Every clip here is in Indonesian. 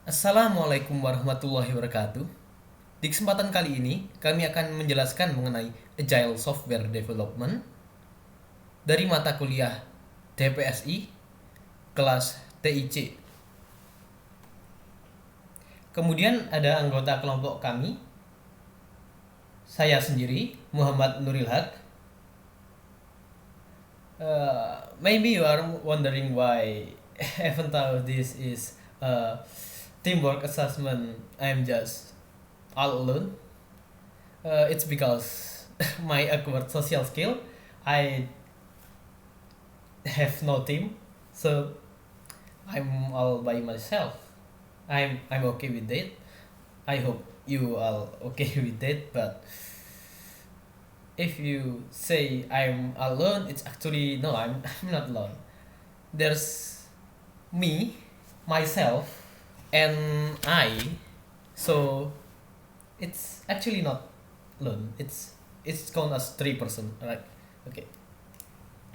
Assalamualaikum warahmatullahi wabarakatuh. Di kesempatan kali ini, kami akan menjelaskan mengenai Agile Software Development dari mata kuliah DPSI kelas TIC. Kemudian ada anggota kelompok kami, saya sendiri, Muhammad Nuril Haq. Maybe you are wondering why even though this is a teamwork assessment, I'm just all alone. It's because my awkward social skill. I have no team, so I'm all by myself. I'm okay with that. I hope you all okay with that. But if you say I'm alone, it's actually no. I'm not alone. There's me, myself, and I. So it's actually not alone. It's count as 3 person, right? Okay.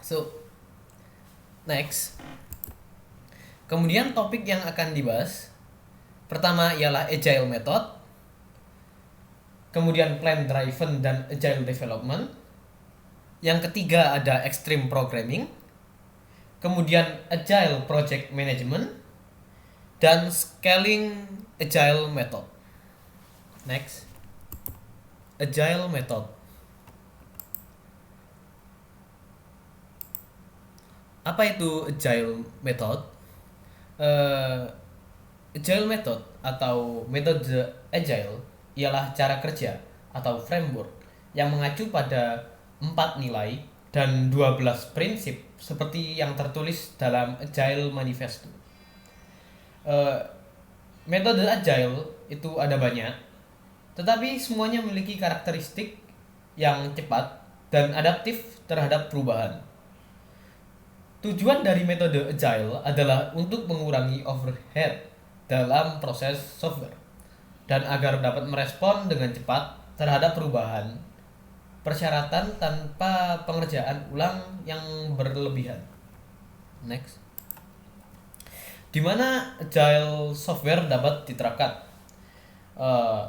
So next, kemudian topik yang akan dibahas pertama ialah agile method, kemudian plan driven dan agile development. Yang ketiga ada extreme programming, kemudian agile project management, dan scaling agile method. Next, agile method. Apa itu agile method? Uh, Agile method atau metode agile ialah cara kerja atau framework yang mengacu pada 4 nilai dan 12 prinsip seperti yang tertulis dalam Agile Manifesto. Uh, Metode agile itu ada banyak, tetapi semuanya memiliki karakteristik yang cepat dan adaptif terhadap perubahan. Tujuan dari metode agile adalah untuk mengurangi overhead dalam proses software dan agar dapat merespon dengan cepat terhadap perubahan persyaratan tanpa pengerjaan ulang yang berlebihan. Next. Di mana agile software dapat diterapkan?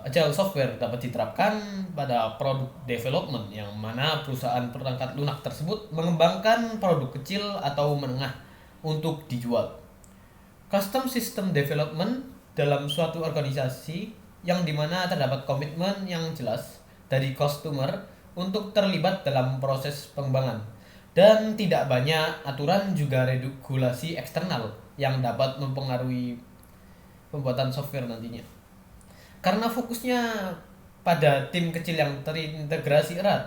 Agile software dapat diterapkan pada produk development yang mana perusahaan perangkat lunak tersebut mengembangkan produk kecil atau menengah untuk dijual. Custom system development dalam suatu organisasi yang dimana terdapat komitmen yang jelas dari customer untuk terlibat dalam proses pengembangan dan tidak banyak aturan juga regulasi eksternal yang dapat mempengaruhi pembuatan software nantinya. Karena fokusnya pada tim kecil yang terintegrasi erat,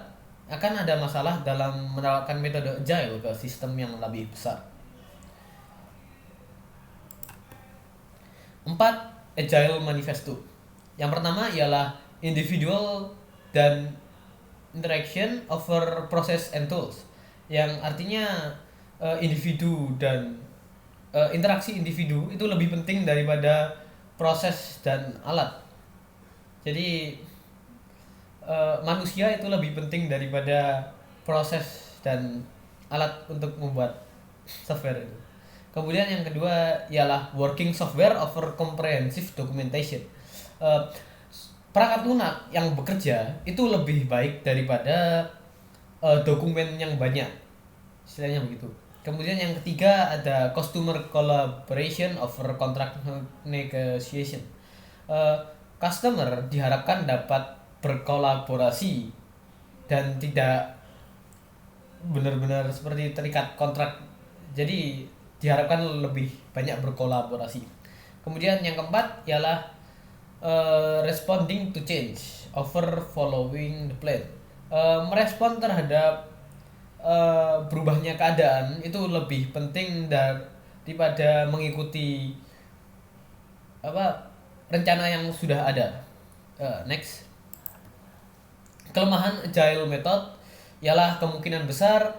akan ada masalah dalam menerapkan metode agile ke sistem yang lebih besar. 4. Agile Manifesto. Yang pertama ialah individual dan interaction over process and tools, yang artinya individu dan interaksi individu itu lebih penting daripada proses dan alat. Jadi manusia itu lebih penting daripada proses dan alat untuk membuat software itu. Kemudian yang kedua ialah working software over comprehensive documentation. Perangkat lunak yang bekerja itu lebih baik daripada dokumen yang banyak, istilahnya begitu. Kemudian yang ketiga ada customer collaboration over contract negotiation. Customer diharapkan dapat berkolaborasi dan tidak benar-benar seperti terikat kontrak. Jadi diharapkan lebih banyak berkolaborasi. Kemudian yang keempat ialah responding to change over following the plan. Merespon terhadap berubahnya keadaan itu lebih penting daripada mengikuti rencana yang sudah ada. Next. Kelemahan agile method ialah kemungkinan besar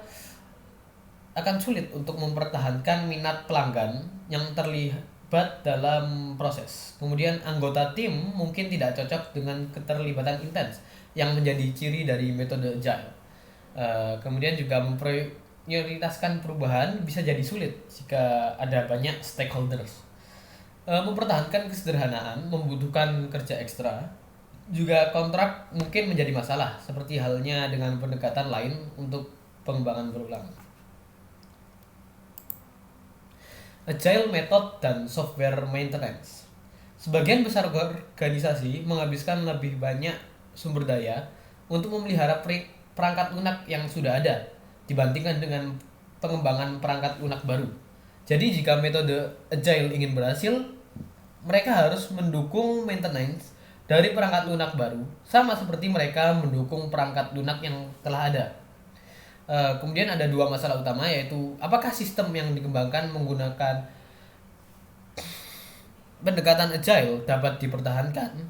akan sulit untuk mempertahankan minat pelanggan yang terlibat dalam proses. Kemudian anggota tim mungkin tidak cocok dengan keterlibatan intens yang menjadi ciri dari metode agile. Kemudian juga memprioritaskan perubahan bisa jadi sulit jika ada banyak stakeholders. Mempertahankan kesederhanaan membutuhkan kerja ekstra. Juga kontrak mungkin menjadi masalah, seperti halnya dengan pendekatan lain untuk pengembangan berulang. Agile method dan software maintenance. Sebagian besar organisasi menghabiskan lebih banyak sumber daya untuk memelihara perangkat lunak yang sudah ada dibandingkan dengan pengembangan perangkat lunak baru. Jadi jika metode agile ingin berhasil, mereka harus mendukung maintenance dari perangkat lunak baru, sama seperti mereka mendukung perangkat lunak yang telah ada. Kemudian ada dua masalah utama, yaitu apakah sistem yang dikembangkan menggunakan pendekatan agile dapat dipertahankan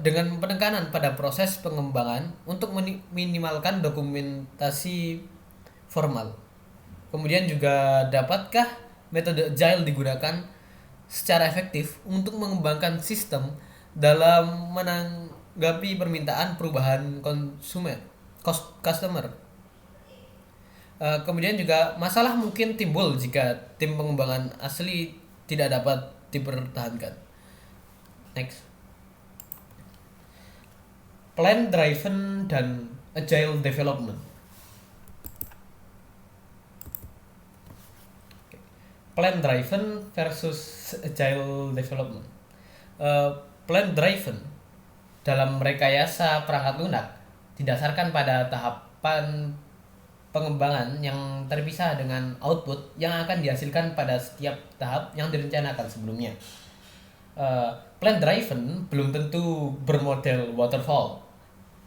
dengan penekanan pada proses pengembangan untuk minimalkan dokumentasi formal. Kemudian juga dapatkah metode agile digunakan secara efektif untuk mengembangkan sistem dalam menanggapi permintaan perubahan customer. Kemudian juga masalah mungkin timbul jika tim pengembangan asli tidak dapat dipertahankan. Next. Plan driven dan agile development. Plan driven versus agile development. Plan driven dalam rekayasa perangkat lunak didasarkan pada tahapan pengembangan yang terpisah dengan output yang akan dihasilkan pada setiap tahap yang direncanakan sebelumnya. Plan driven belum tentu bermodel waterfall.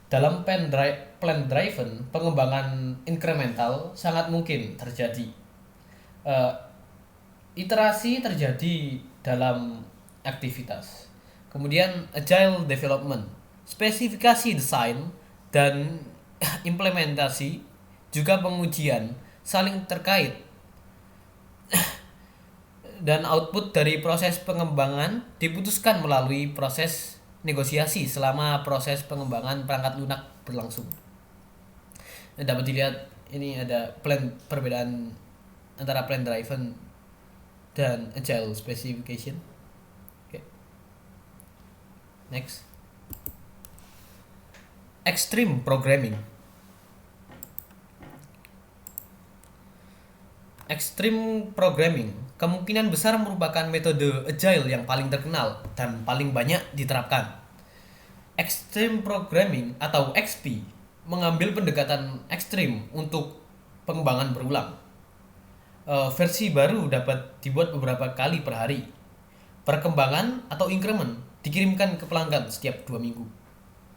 Dalam plan driven, pengembangan incremental sangat mungkin terjadi. Iterasi terjadi dalam aktivitas. Kemudian agile development, spesifikasi desain dan implementasi juga pengujian saling terkait dan output dari proses pengembangan diputuskan melalui proses negosiasi selama proses pengembangan perangkat lunak berlangsung. Dapat dilihat ini ada perbedaan antara plan driven dan agile specification. Okay. Next. Extreme programming. Extreme programming kemungkinan besar merupakan metode agile yang paling terkenal dan paling banyak diterapkan. Extreme programming atau XP mengambil pendekatan ekstrim untuk pengembangan berulang. Versi baru dapat dibuat beberapa kali per hari. Perkembangan atau increment dikirimkan ke pelanggan setiap 2 minggu.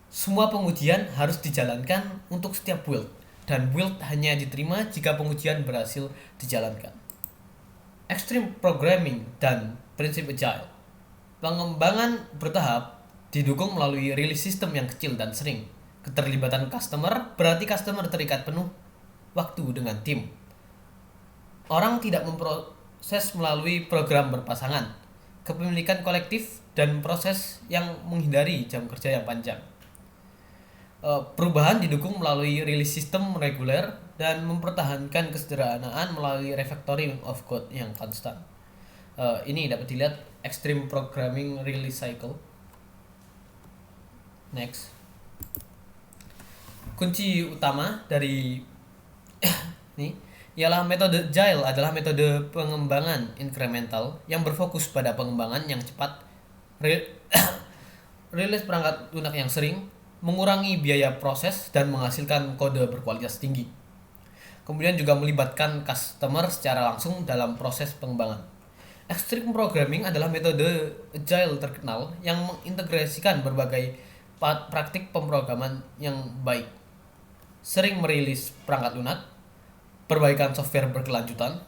Semua pengujian harus dijalankan untuk setiap build, dan build hanya diterima jika pengujian berhasil dijalankan. Extreme programming dan prinsip agile. Pengembangan bertahap didukung melalui rilis sistem yang kecil dan sering. Keterlibatan customer berarti customer terikat penuh waktu dengan tim. Orang tidak memproses melalui program berpasangan, kepemilikan kolektif, dan proses yang menghindari jam kerja yang panjang. Perubahan didukung melalui rilis sistem reguler dan mempertahankan kesederhanaan melalui refactoring of code yang konstan. Ini dapat dilihat extreme programming release cycle. Next. Kunci utama dari ini ialah metode agile adalah metode pengembangan incremental yang berfokus pada pengembangan yang cepat, rilis perangkat lunak yang sering, mengurangi biaya proses, dan menghasilkan kode berkualitas tinggi. Kemudian juga melibatkan customer secara langsung dalam proses pengembangan. Extreme programming adalah metode agile terkenal yang mengintegrasikan berbagai praktik pemrograman yang baik. Sering merilis perangkat lunak, perbaikan software berkelanjutan,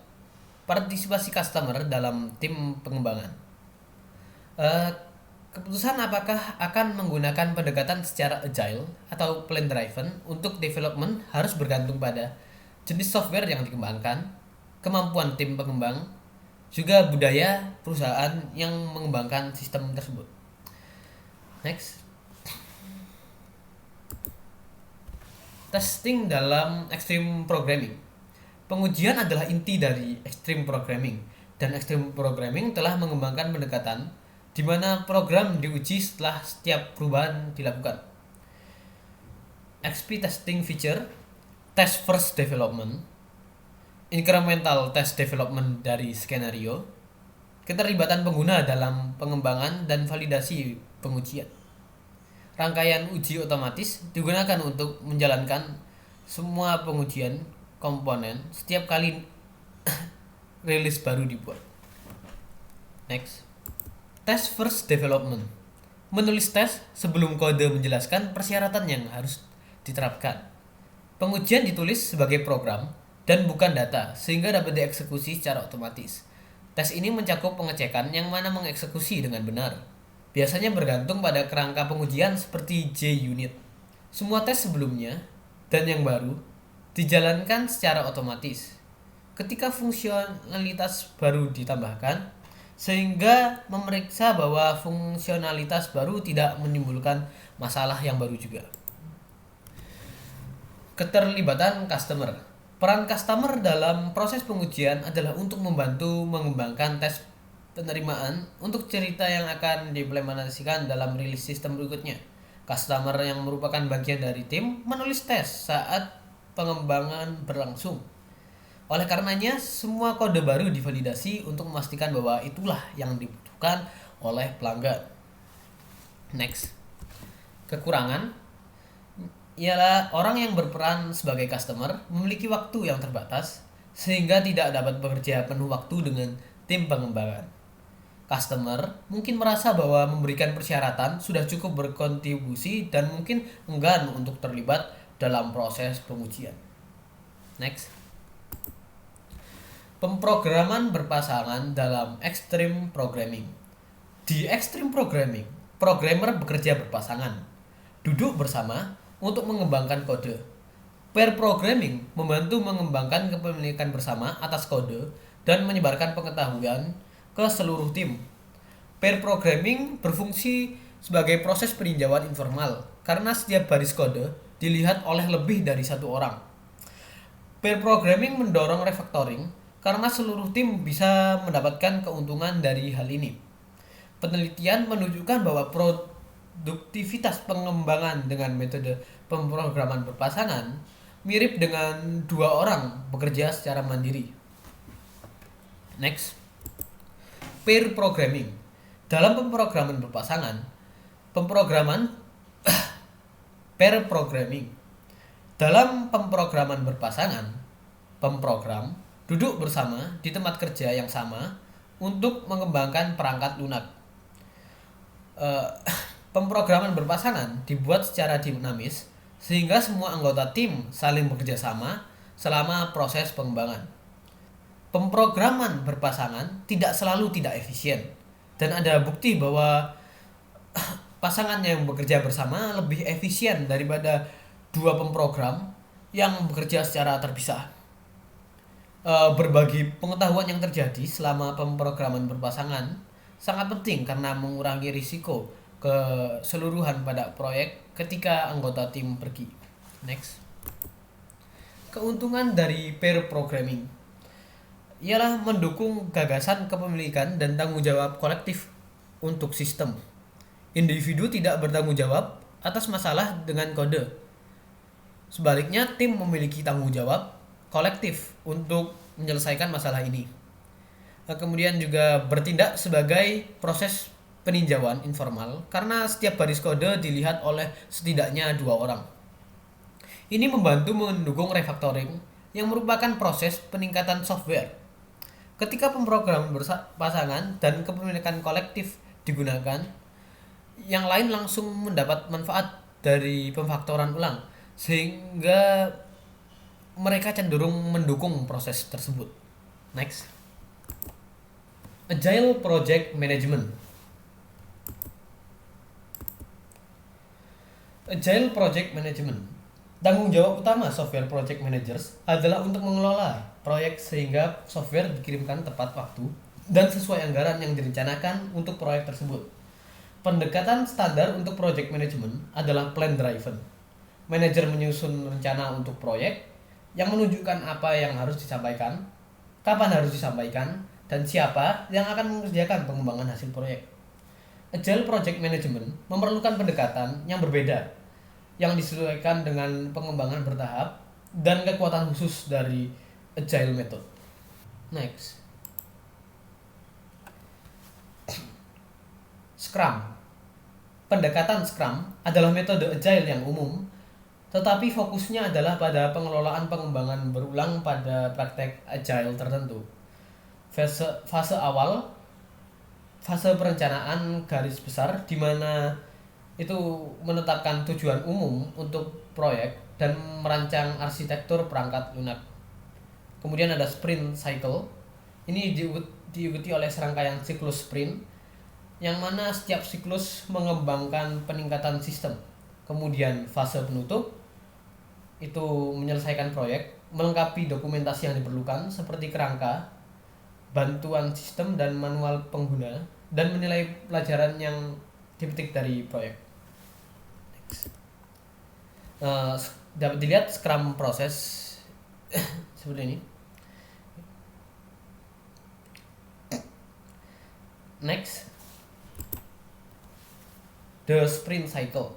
partisipasi customer dalam tim pengembangan. Keputusan apakah akan menggunakan pendekatan secara agile atau plan driven untuk development harus bergantung pada jenis software yang dikembangkan, kemampuan tim pengembang, juga budaya perusahaan yang mengembangkan sistem tersebut. Next. Testing dalam extreme programming. Pengujian adalah inti dari extreme programming dan Extreme Programming telah mengembangkan pendekatan di mana program diuji setelah setiap perubahan dilakukan. XP Testing Feature, Test First Development, Incremental Test Development dari skenario, keterlibatan pengguna dalam pengembangan dan validasi pengujian. Rangkaian uji otomatis digunakan untuk menjalankan semua pengujian komponen setiap kali rilis baru dibuat. Next. Test First Development. Menulis tes sebelum kode menjelaskan persyaratan yang harus diterapkan. Pengujian ditulis sebagai program dan bukan data sehingga dapat dieksekusi secara otomatis. Tes ini mencakup pengecekan yang mana mengeksekusi dengan benar. Biasanya bergantung pada kerangka pengujian seperti JUnit. Semua tes sebelumnya dan yang baru dijalankan secara otomatis ketika fungsionalitas baru ditambahkan, sehingga memeriksa bahwa fungsionalitas baru tidak menimbulkan masalah yang baru juga. Keterlibatan customer. Peran customer dalam proses pengujian adalah untuk membantu mengembangkan tes penerimaan untuk cerita yang akan diimplementasikan dalam rilis sistem berikutnya. Customer yang merupakan bagian dari tim menulis tes saat pengembangan berlangsung. Oleh karenanya, semua kode baru divalidasi untuk memastikan bahwa itulah yang dibutuhkan oleh pelanggan. Next. Kekurangan ialah orang yang berperan sebagai customer memiliki waktu yang terbatas sehingga tidak dapat bekerja penuh waktu dengan tim pengembangan. Customer mungkin merasa bahwa memberikan persyaratan sudah cukup berkontribusi dan mungkin enggan untuk terlibat dalam proses pengujian. Next. Pemrograman berpasangan dalam Extreme Programming. Di Extreme Programming, programmer bekerja berpasangan, duduk bersama untuk mengembangkan kode. Pair programming membantu mengembangkan kepemilikan bersama atas kode dan menyebarkan pengetahuan ke seluruh tim. Pair programming berfungsi sebagai proses peninjauan informal karena setiap baris kode dilihat oleh lebih dari satu orang. Pair programming mendorong refactoring karena seluruh tim bisa mendapatkan keuntungan dari hal ini. Penelitian menunjukkan bahwa produktivitas pengembangan dengan metode pemrograman berpasangan mirip dengan dua orang bekerja secara mandiri. Next. Pair programming. Dalam pemrograman berpasangan, pair programming. Dalam pemrograman berpasangan, pemprogram duduk bersama di tempat kerja yang sama untuk mengembangkan perangkat lunak. Pemrograman berpasangan dibuat secara dinamis sehingga semua anggota tim saling bekerja sama selama proses pengembangan. Pemrograman berpasangan tidak selalu tidak efisien, dan ada bukti bahwa pasangan yang bekerja bersama lebih efisien daripada dua pemrogram yang bekerja secara terpisah. Berbagi pengetahuan yang terjadi selama pemrograman berpasangan sangat penting karena mengurangi risiko keseluruhan pada proyek ketika anggota tim pergi. Next. Keuntungan dari pair programming ialah mendukung gagasan kepemilikan dan tanggung jawab kolektif untuk sistem. Individu tidak bertanggung jawab atas masalah dengan kode. Sebaliknya, tim memiliki tanggung jawab kolektif untuk menyelesaikan masalah ini. Kemudian juga bertindak sebagai proses peninjauan informal karena setiap baris kode dilihat oleh setidaknya dua orang. Ini membantu mendukung refactoring yang merupakan proses peningkatan software. Ketika pemrograman berpasangan dan kepemilikan kolektif digunakan, yang lain langsung mendapat manfaat dari pemfaktoran ulang, sehingga mereka cenderung mendukung proses tersebut. Next. Agile Project Management. Agile Project Management. Tanggung jawab utama software project managers adalah untuk mengelola proyek sehingga software dikirimkan tepat waktu dan sesuai anggaran yang direncanakan untuk proyek tersebut. Pendekatan standar untuk project management adalah plan driven. Manajer menyusun rencana untuk proyek yang menunjukkan apa yang harus disampaikan, kapan harus disampaikan, dan siapa yang akan mengerjakan pengembangan hasil proyek. Agile Project Management memerlukan pendekatan yang berbeda yang disesuaikan dengan pengembangan bertahap dan kekuatan khusus dari Agile Method. Next, Scrum. Pendekatan Scrum adalah metode Agile yang umum, tetapi fokusnya adalah pada pengelolaan pengembangan berulang pada praktek Agile tertentu. Fase awal, fase perencanaan garis besar di mana itu menetapkan tujuan umum untuk proyek dan merancang arsitektur perangkat lunak. Kemudian ada sprint cycle. Ini diikuti oleh serangkaian siklus sprint yang mana setiap siklus mengembangkan peningkatan sistem. Kemudian fase penutup itu menyelesaikan proyek, melengkapi dokumentasi yang diperlukan seperti kerangka, bantuan sistem dan manual pengguna, dan menilai pelajaran yang dipetik dari proyek. Uh, Dapat dilihat Scrum proses seperti ini. Next, the sprint cycle.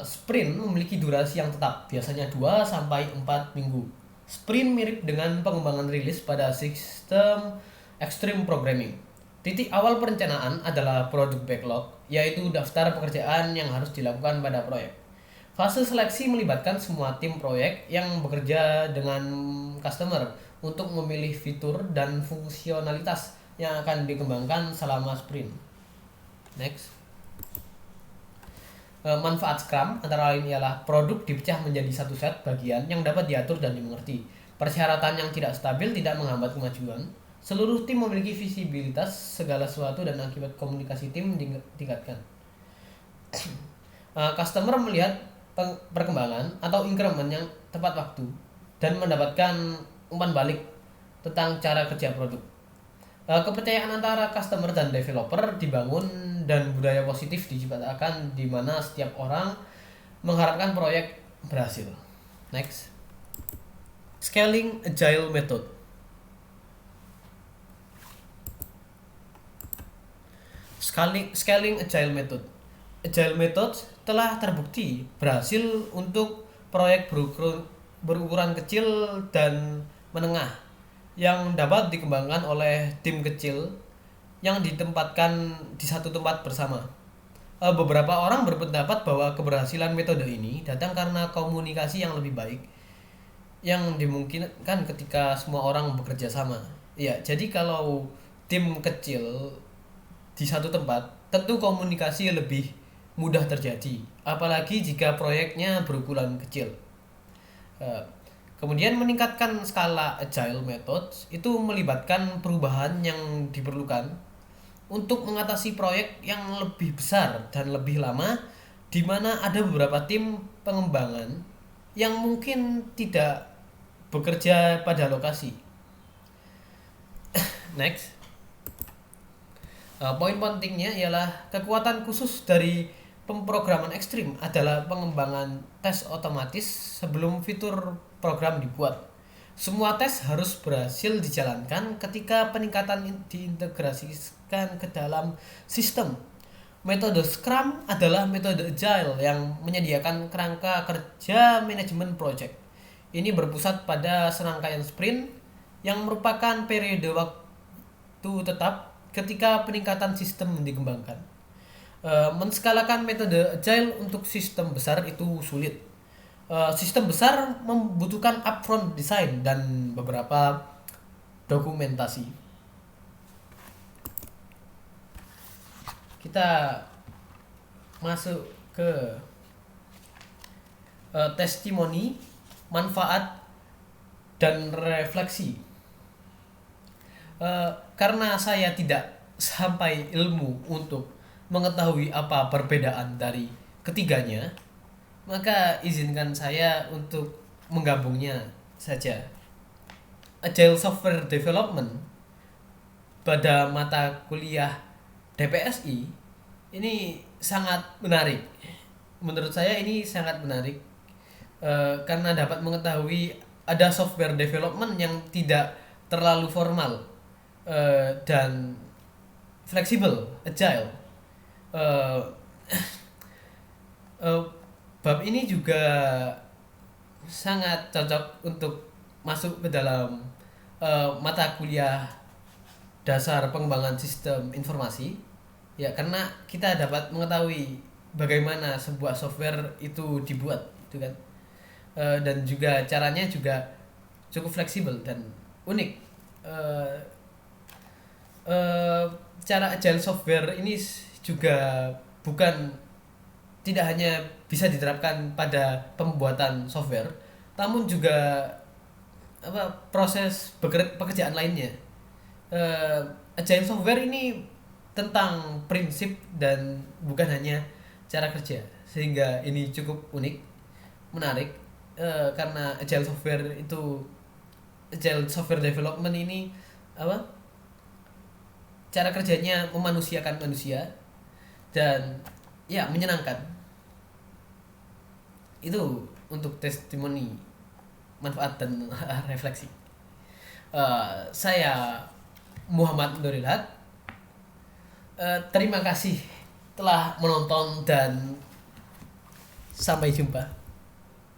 Sprint memiliki durasi yang tetap, biasanya 2-4 minggu. Sprint mirip dengan pengembangan rilis pada sistem extreme programming. Titik awal perencanaan adalah product backlog, yaitu daftar pekerjaan yang harus dilakukan pada proyek. Fase seleksi melibatkan semua tim proyek yang bekerja dengan customer untuk memilih fitur dan fungsionalitas yang akan dikembangkan selama sprint. Next. Manfaat Scrum antara lain ialah produk dipecah menjadi satu set bagian yang dapat diatur dan dimengerti. Persyaratan yang tidak stabil tidak menghambat kemajuan. Seluruh tim memiliki visibilitas segala sesuatu dan akibat komunikasi tim ditingkatkan. Customer melihat perkembangan atau increment yang tepat waktu dan mendapatkan umpan balik tentang cara kerja produk. Kepercayaan antara customer dan developer dibangun dan budaya positif diciptakan di mana setiap orang mengharapkan proyek berhasil. Next, scaling agile method. Scaling agile method. Agile method telah terbukti berhasil untuk proyek berukuran kecil dan menengah yang dapat dikembangkan oleh tim kecil yang ditempatkan di satu tempat bersama. Beberapa orang berpendapat bahwa keberhasilan metode ini datang karena komunikasi yang lebih baik yang dimungkinkan ketika semua orang bekerja sama. Ya, jadi kalau tim kecil di satu tempat, tentu komunikasi lebih mudah terjadi, apalagi jika proyeknya berukuran kecil. Kemudian meningkatkan skala agile methods itu melibatkan perubahan yang diperlukan untuk mengatasi proyek yang lebih besar dan lebih lama, di mana ada beberapa tim pengembangan yang mungkin tidak bekerja pada lokasi. Next, poin pentingnya ialah kekuatan khusus dari pemrograman ekstrim adalah pengembangan tes otomatis sebelum fitur program dibuat. Semua tes harus berhasil dijalankan ketika peningkatan diintegrasikan ke dalam sistem. Metode Scrum adalah metode agile yang menyediakan kerangka kerja manajemen project. Ini berpusat pada serangkaian sprint yang merupakan periode waktu tetap ketika peningkatan sistem dikembangkan. Menskalakan metode agile untuk sistem besar itu sulit. Sistem besar membutuhkan upfront design dan beberapa dokumentasi. Kita masuk ke testimoni, manfaat, dan refleksi. Karena saya tidak sampai ilmu untuk mengetahui apa perbedaan dari ketiganya, maka izinkan saya untuk menggabungnya saja. Agile Software Development pada mata kuliah DPSI ini sangat menarik. Menurut saya ini sangat menarik karena dapat mengetahui ada software development yang tidak terlalu formal dan fleksibel, agile. Eh, eh, Bab ini juga sangat cocok untuk masuk ke dalam mata kuliah dasar pengembangan sistem informasi, ya, karena kita dapat mengetahui bagaimana sebuah software itu dibuat, itu kan. Dan juga caranya juga cukup fleksibel dan unik. Eh, eh, Cara agile software ini juga bukan tidak hanya bisa diterapkan pada pembuatan software, namun juga proses pekerjaan lainnya. eh, Agile software ini tentang prinsip dan bukan hanya cara kerja, sehingga ini cukup unik, menarik. Karena agile software development ini apa cara kerjanya memanusiakan manusia dan ya menyenangkan. Itu untuk testimoni manfaat dan refleksi. Saya Muhammad Nurilat. Terima kasih telah menonton dan sampai jumpa.